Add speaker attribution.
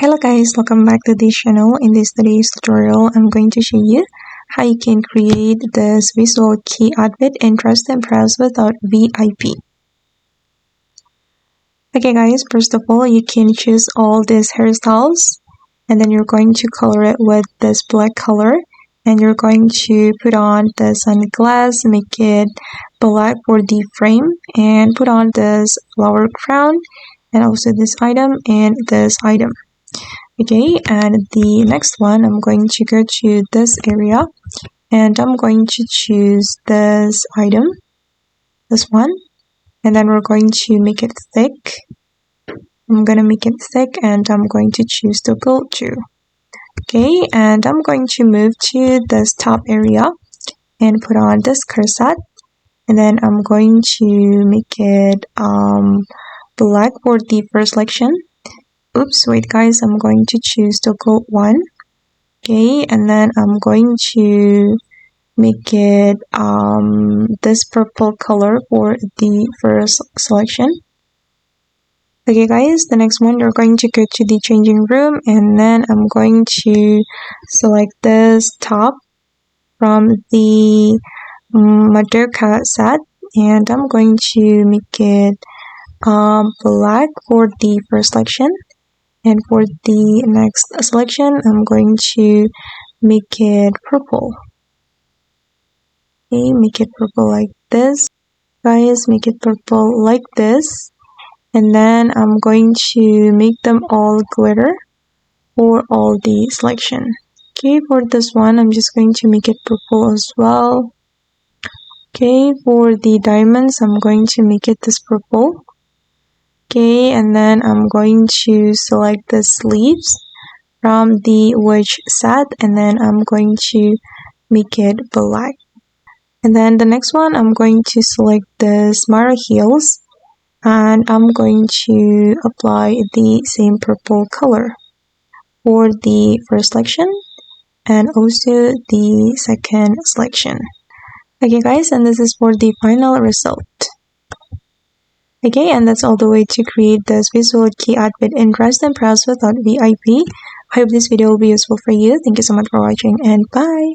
Speaker 1: Hello guys, welcome back to this channel. In this today's tutorial, I'm going to show you how you can create this Visual Kei outfit in Trust and Press without VIP. Okay guys, first of all, you can choose all these hairstyles and then you're going to color it with this black color and you're going to put on the sunglass, make it black for the frame, and put on this flower crown and also this item and this item. Okay, and the next one, I'm going to go to this area and I'm going to choose this item, this one, and then we're going to make it thick. I'm going to make it thick and I'm going to choose the gold too. Okay, and I'm going to move to this top area and put on this corset, and then I'm going to make it black for the first selection. Oops, wait guys, I'm going to choose the gold one. Okay, and then I'm going to make it this purple color for the first selection. Okay guys, the next one, you're going to go to the changing room and then I'm going to select this top from the Madoka set and I'm going to make it black for the first selection. And for the next selection, I'm going to make it purple. Okay, make it purple like this. Guys, make it purple like this. And then I'm going to make them all glitter for all the selection. Okay, for this one, I'm just going to make it purple as well. Okay, for the diamonds, I'm going to make it this purple. Okay, and then I'm going to select the sleeves from the wedge set and then I'm going to make it black. And then the next one, I'm going to select the smart heels and I'm going to apply the same purple color for the first selection and also the second selection. Okay guys, and this is for the final result. Okay, and that's all the way to create this Visual Kei outfit in Trust and Press without VIP. I hope this video will be useful for you. Thank you so much for watching and bye!